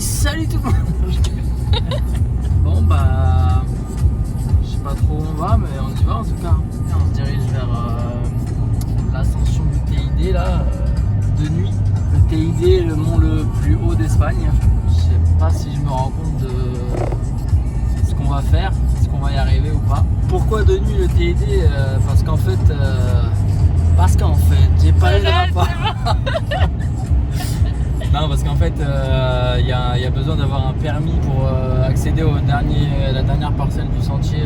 Salut tout le monde. Bon bah je sais pas trop où on va, mais on y va en tout cas. On se dirige vers l'ascension du TID là, de nuit. Le TID est le mont le plus haut d'Espagne. Je sais pas si je me rends compte de ce qu'on va faire, est-ce qu'on va y arriver ou pas. Pourquoi de nuit le TID? Parce qu'en fait j'ai pas le rapport. Non, parce qu'en fait, y a besoin d'avoir un permis pour accéder la dernière parcelle du sentier,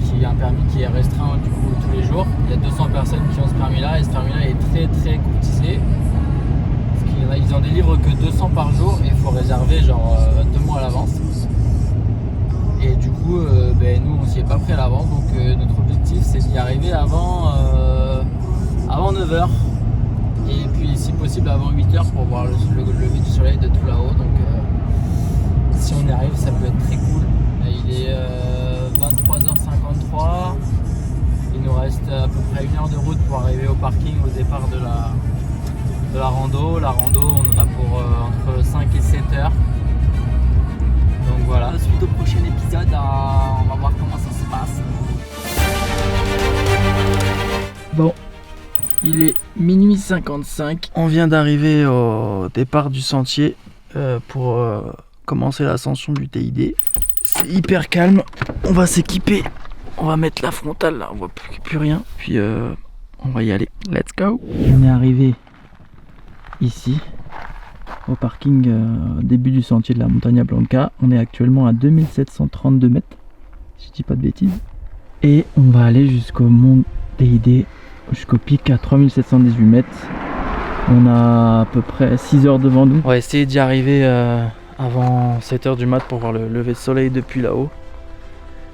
qui est un permis qui est restreint du coup tous les jours. Il y a 200 personnes qui ont ce permis-là, et ce permis-là est très très courtisé. Ils en délivrent que 200 par jour, et il faut réserver genre 2 mois à l'avance. Et du coup, nous on s'y est pas pris à l'avance, donc notre objectif c'est d'y arriver avant 9h. Et puis si possible avant 8h pour voir le lever du soleil de tout là-haut. Donc si on y arrive, ça peut être très cool. Il est 23h53. Il nous reste à peu près 1 heure de route pour arriver au parking au départ de la rando. La rando, on en a pour entre 5 et 7 heures. Donc voilà, suite au prochain épisode, on va voir comment ça se passe. Bon. Il est minuit 55, on vient d'arriver au départ du sentier pour commencer l'ascension du TID. C'est hyper calme, on va s'équiper, on va mettre la frontale là, on voit plus rien, puis on va y aller, let's go. On est arrivé ici, au parking début du sentier de la Montaña Blanca. On est actuellement à 2732 mètres, si je dis pas de bêtises. Et on va aller jusqu'au mont TID, jusqu'au pic à 3718 mètres. On a à peu près 6 heures devant nous. On va essayer d'y arriver avant 7 heures du mat pour voir le lever de soleil depuis là-haut.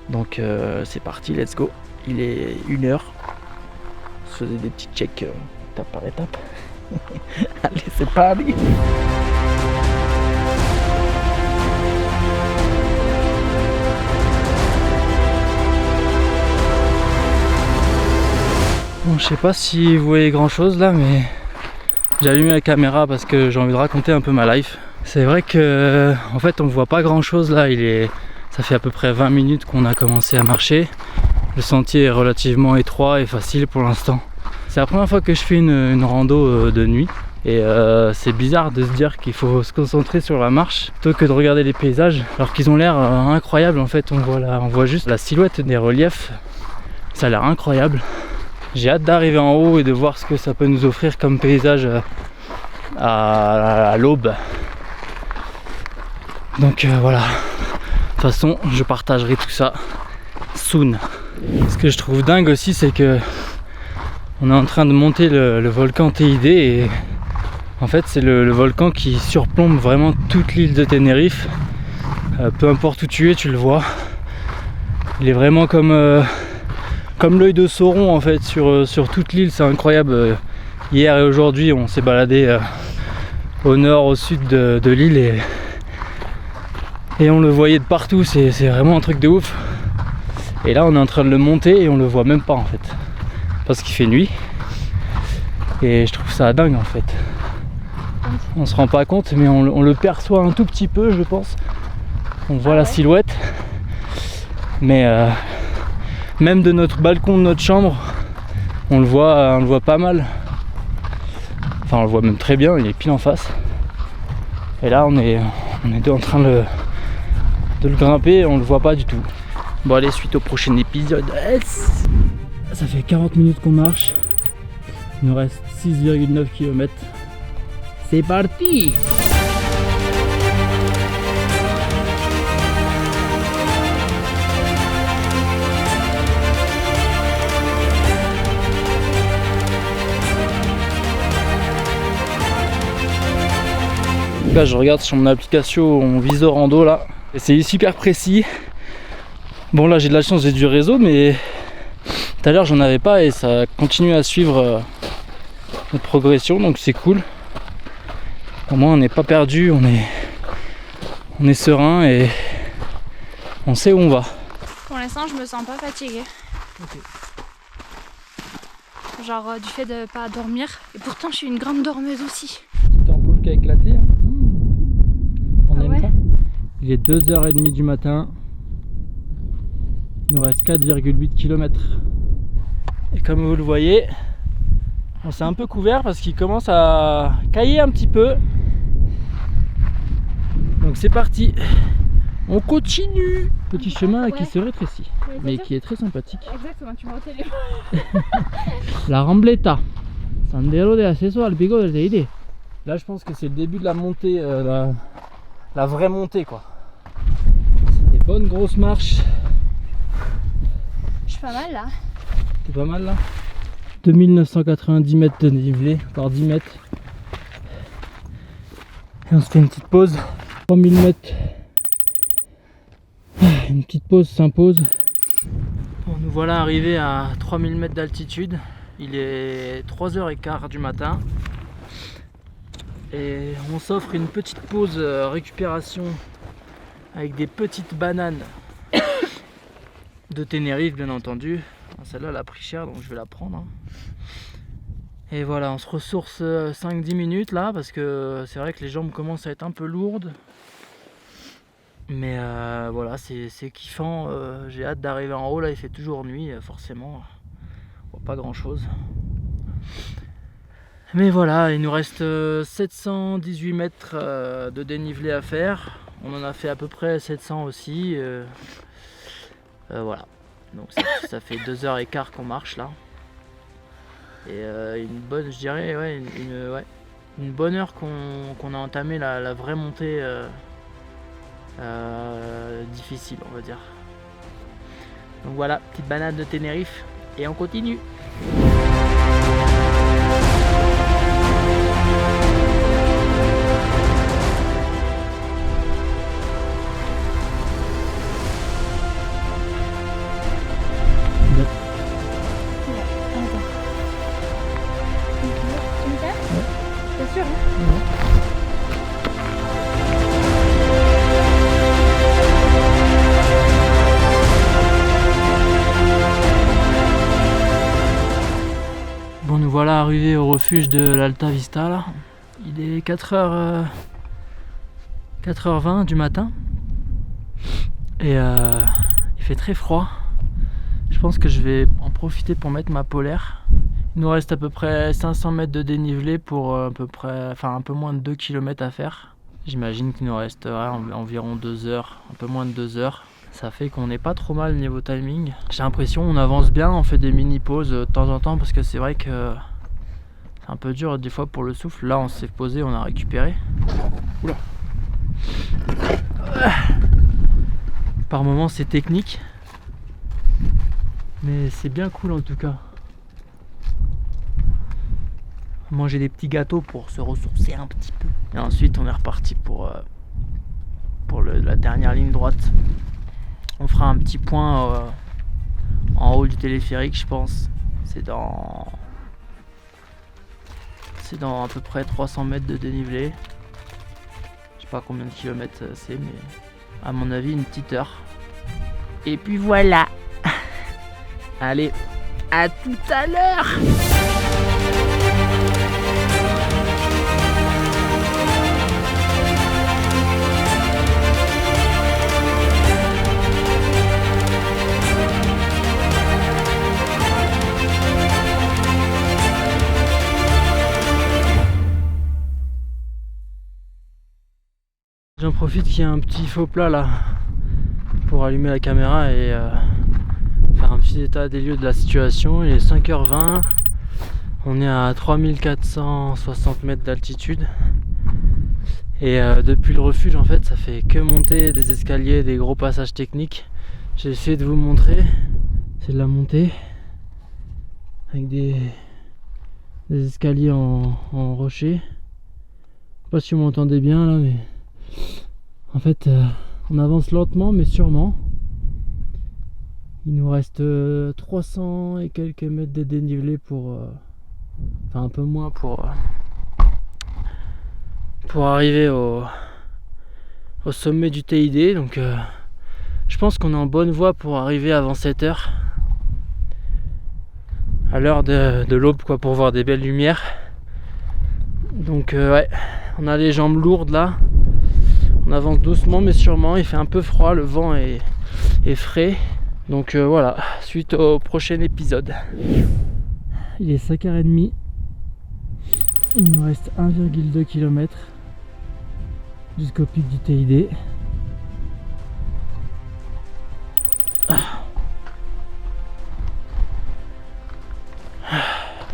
Donc c'est parti, let's go. Il est 1h. On se faisait des petits checks étape par étape. Allez, c'est parti. Bon, je sais pas si vous voyez grand chose là, mais j'ai allumé la caméra parce que j'ai envie de raconter un peu ma life. C'est vrai que en fait on voit pas grand chose là, ça fait à peu près 20 minutes qu'on a commencé à marcher. Le sentier est relativement étroit et facile pour l'instant. C'est la première fois que je fais une rando de nuit et c'est bizarre de se dire qu'il faut se concentrer sur la marche plutôt que de regarder les paysages, alors qu'ils ont l'air incroyables. En fait on voit juste la silhouette des reliefs, ça a l'air incroyable. J'ai hâte d'arriver en haut et de voir ce que ça peut nous offrir comme paysage à l'aube. Donc voilà, de toute façon je partagerai tout ça soon. Ce que je trouve dingue aussi, c'est que on est en train de monter le volcan TID, et en fait c'est le volcan qui surplombe vraiment toute l'île de Tenerife. Peu importe où tu es, tu le vois. Il est vraiment comme l'œil de Sauron en fait sur toute l'île, c'est incroyable. Hier et aujourd'hui on s'est baladé au nord, au sud de l'île, et on le voyait de partout, c'est vraiment un truc de ouf. Et là on est en train de le monter et on le voit même pas en fait, parce qu'il fait nuit, et je trouve ça dingue en fait. On se rend pas compte, mais on le perçoit un tout petit peu, je pense. On voit la silhouette, mais même de notre balcon de notre chambre, on le voit pas mal. Enfin on le voit même très bien, il est pile en face. Et là on est en train de le grimper et on le voit pas du tout. Bon allez, suite au prochain épisode. Ça fait 40 minutes qu'on marche. Il nous reste 6,9 km. C'est parti! Là je regarde sur mon application mon viseur rando là, et c'est super précis. Bon là j'ai de la chance, j'ai du réseau, mais tout à l'heure j'en avais pas et ça continue à suivre notre progression, donc c'est cool. Au moins on n'est pas perdu, on est serein et on sait où on va. Pour l'instant je me sens pas fatiguée. Okay. Genre du fait de pas dormir. Et pourtant je suis une grande dormeuse aussi. Petite ampoule qui a éclaté. Hein. On aime ouais. ça. Il est 2h30 du matin. Il nous reste 4,8 km. Et comme vous le voyez, on s'est un peu couvert parce qu'il commence à cailler un petit peu. Donc c'est parti. On continue. Petit chemin là, qui se rétrécit, mais qui est très sympathique. Exactement, tu m'as au téléphone. La Rambleta. Sendero de acceso al pico del Teide. Là je pense que c'est le début de la montée, la vraie montée quoi. C'est des bonnes grosses marches. Je suis pas mal là. C'est pas mal là. 2990 mètres de dénivelé, encore 10 mètres. Et on se fait une petite pause. 3000 mètres. Une petite pause s'impose. Bon, nous voilà arrivés à 3000 mètres d'altitude. Il est 3h15 du matin. Et on s'offre une petite pause récupération avec des petites bananes de Tenerife bien entendu. Celle-là elle a pris cher donc je vais la prendre. Hein. Et voilà, on se ressource 5-10 minutes là parce que c'est vrai que les jambes commencent à être un peu lourdes. Mais voilà, c'est kiffant. J'ai hâte d'arriver en haut là, il fait toujours nuit forcément. On voit pas grand chose. Mais voilà, il nous reste 718 mètres de dénivelé à faire. On en a fait à peu près 700 aussi. Voilà. Donc ça fait 2h15 qu'on marche là. Et une bonne, je dirais, ouais, une bonne heure qu'on a entamé la vraie montée difficile, on va dire. Donc voilà, petite banane de Tenerife et on continue. Sûr, hein. Bon, nous voilà arrivés au refuge de l'Alta Vista là. Il est 4h20 du matin et il fait très froid. Je pense que je vais en profiter pour mettre ma polaire. Il nous reste à peu près 500 mètres de dénivelé pour un peu moins de 2 km à faire. J'imagine qu'il nous restera environ 2 heures, un peu moins de 2 heures. Ça fait qu'on n'est pas trop mal niveau timing. J'ai l'impression qu'on avance bien, on fait des mini-pauses de temps en temps parce que c'est vrai que c'est un peu dur des fois pour le souffle. Là on s'est posé, on a récupéré. Oula. Par moments c'est technique. Mais c'est bien cool en tout cas. Manger des petits gâteaux pour se ressourcer un petit peu. Et ensuite on est reparti pour la dernière ligne droite. On fera un petit point en haut du téléphérique je pense. C'est dans à peu près 300 mètres de dénivelé. Je sais pas combien de kilomètres c'est mais à mon avis une petite heure. Et puis voilà. Allez, à tout à l'heure. J'en profite qu'il y a un petit faux plat là pour allumer la caméra et faire un petit état des lieux de la situation. Il est 5h20, on est à 3460 mètres d'altitude et depuis le refuge en fait ça fait que monter des escaliers, des gros passages techniques. J'ai essayé de vous montrer, c'est de la montée avec des escaliers en rocher. Je sais pas si vous m'entendez bien là mais en fait on avance lentement mais sûrement. Il nous reste 300 et quelques mètres de dénivelé pour enfin un peu moins pour arriver au sommet du TID. Donc je pense qu'on est en bonne voie pour arriver avant 7h, à l'heure de l'aube quoi, pour voir des belles lumières. Donc ouais, on a les jambes lourdes là, on avance doucement mais sûrement, il fait un peu froid, le vent est frais. Donc voilà, suite au prochain épisode. Il est 5h30, il nous reste 1,2 km jusqu'au pic du TID.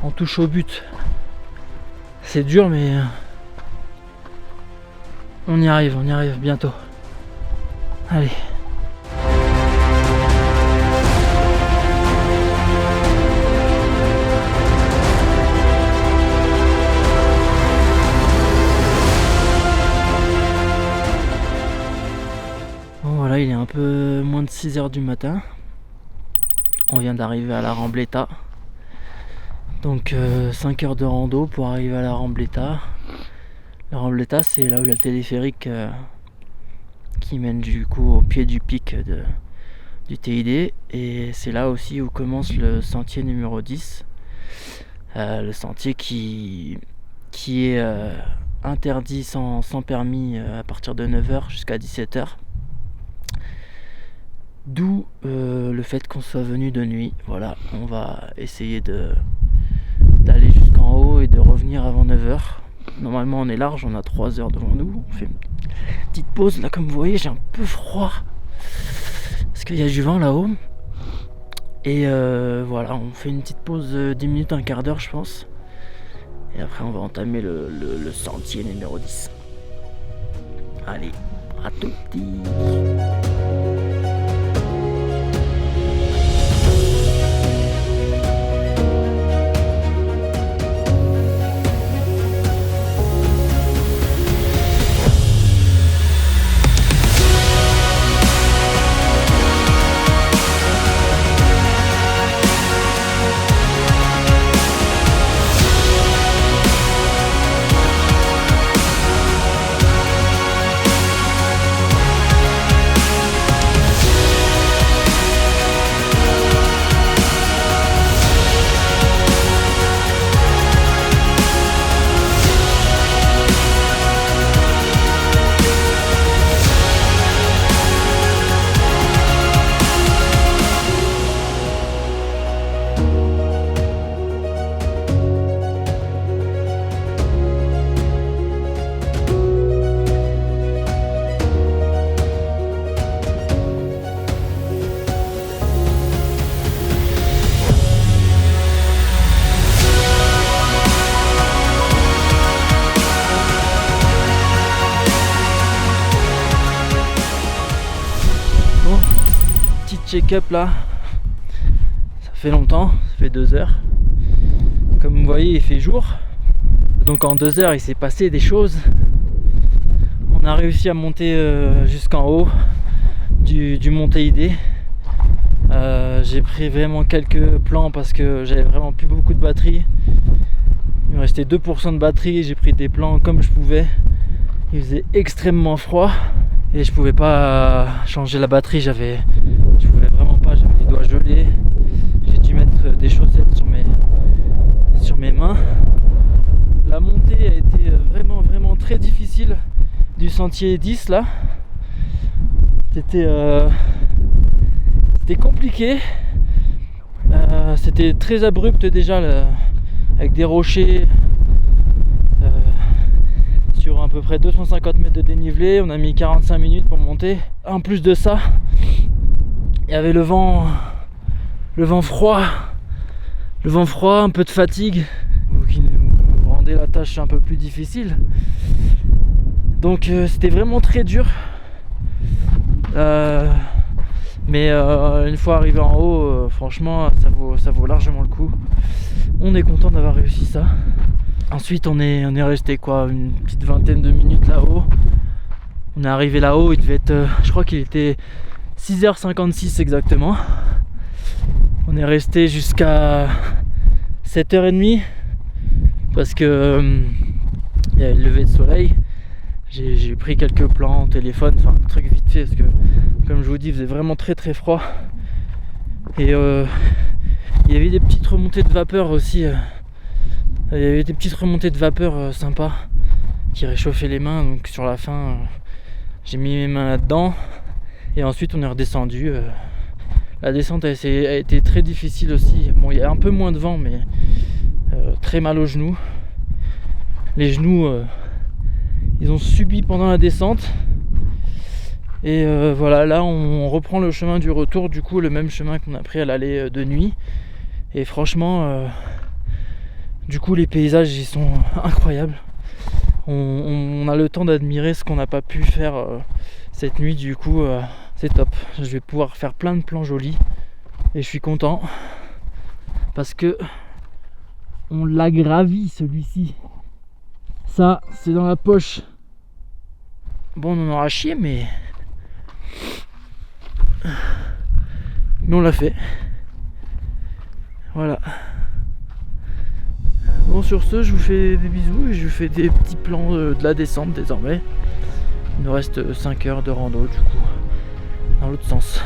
On touche au but. C'est dur mais on y arrive bientôt. Allez. Bon voilà, il est un peu moins de 6h du matin. On vient d'arriver à la Rambleta. Donc 5 heures de rando pour arriver à la Rambleta. La Rambleta, c'est là où il y a le téléphérique qui mène du coup au pied du pic du TID. Et c'est là aussi où commence le sentier numéro 10. Le sentier qui est interdit sans permis à partir de 9h jusqu'à 17h. D'où le fait qu'on soit venu de nuit. Voilà, on va essayer d'aller jusqu'en haut et de revenir avant 9h. Normalement on est large, on a 3 heures devant nous. On fait une petite pause là, comme vous voyez, j'ai un peu froid parce qu'il y a du vent là-haut. Et voilà, on fait une petite pause de 10 minutes, un quart d'heure je pense. Et après on va entamer le sentier numéro 10. Allez, à tout petit. Check-up là, ça fait longtemps, ça fait 2 heures. Comme vous voyez, il fait jour, donc en 2 heures il s'est passé des choses. On a réussi à monter jusqu'en haut du mont TID. J'ai pris vraiment quelques plans parce que j'avais vraiment plus beaucoup de batterie. Il me restait 2% de batterie, j'ai pris des plans comme je pouvais. Il faisait extrêmement froid et je pouvais pas changer la batterie, je pouvais vraiment pas, j'avais les doigts gelés. J'ai dû mettre des chaussettes sur mes mains. La montée a été vraiment très difficile du sentier 10 là. C'était compliqué. C'était très abrupt déjà avec des rochers sur à peu près 250 mètres de dénivelé. On a mis 45 minutes pour monter. En plus de ça, il y avait le vent froid, un peu de fatigue qui nous rendait la tâche un peu plus difficile. Donc c'était vraiment très dur. Mais une fois arrivé en haut, franchement ça vaut largement le coup. On est content d'avoir réussi ça. Ensuite on est resté une petite vingtaine de minutes là-haut. On est arrivé là-haut, il devait être, je crois qu'il était 6h56 exactement. On est resté jusqu'à 7h30 parce que il y a le lever de soleil. J'ai pris quelques plans au téléphone, enfin un truc vite fait parce que comme je vous dis il faisait vraiment très très froid. Et il y avait des petites remontées de vapeur aussi. Il y avait des petites remontées de vapeur sympas qui réchauffaient les mains. Donc sur la fin, j'ai mis mes mains là-dedans. Et ensuite on est redescendu. La descente a été très difficile aussi. Bon, il y a un peu moins de vent, mais très mal aux genoux. Les genoux, ils ont subi pendant la descente. Et voilà, là on reprend le chemin du retour, du coup le même chemin qu'on a pris à l'aller de nuit. Et franchement, du coup les paysages ils sont incroyables. On a le temps d'admirer ce qu'on n'a pas pu faire cette nuit, du coup c'est top. Je vais pouvoir faire plein de plans jolis et je suis content parce que on l'a gravi celui-ci. Ça c'est dans la poche. Bon, on en aura chié, mais on l'a fait. Voilà. Bon, sur ce, je vous fais des bisous et je vous fais des petits plans de la descente désormais. Il nous reste 5 heures de rando du coup, dans l'autre sens.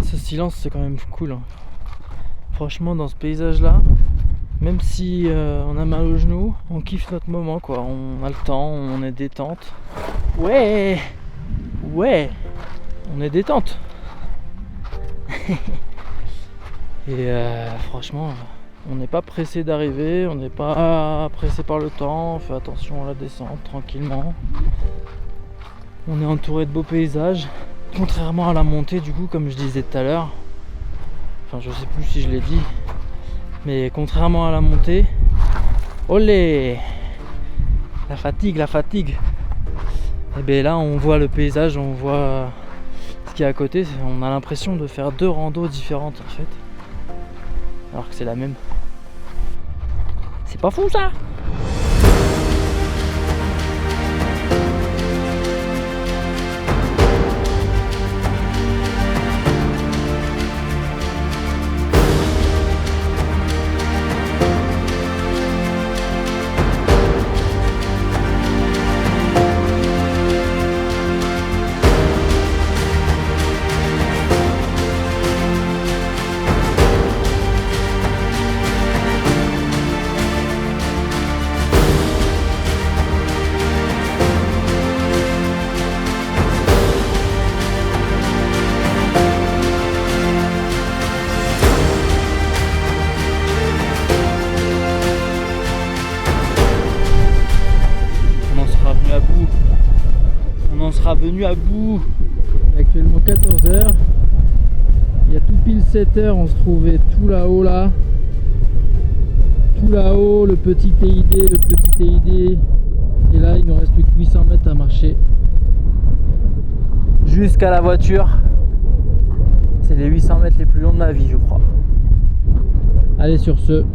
Ce silence c'est quand même cool hein. Franchement dans ce paysage là, même si on a mal aux genoux, on kiffe notre moment quoi. On a le temps, on est détente. Ouais, on est détente. Et franchement on n'est pas pressé d'arriver, on n'est pas pressé par le temps, on fait attention à la descente tranquillement. On est entouré de beaux paysages. Contrairement à la montée du coup, comme je disais tout à l'heure, enfin je sais plus si je l'ai dit, mais contrairement à la montée, olé, la fatigue. Et bien là on voit le paysage, on voit ce qu'il y a à côté, on a l'impression de faire deux randos différentes en fait, alors que c'est la même. C'est pas fou ça? Venu à bout. Il est actuellement 14h. Il y a tout pile 7h, on se trouvait tout là-haut là. Tout là-haut, le petit TID. Et là il nous reste plus que 800 mètres à marcher. Jusqu'à la voiture. C'est les 800 mètres les plus longs de ma vie je crois. Allez sur ce.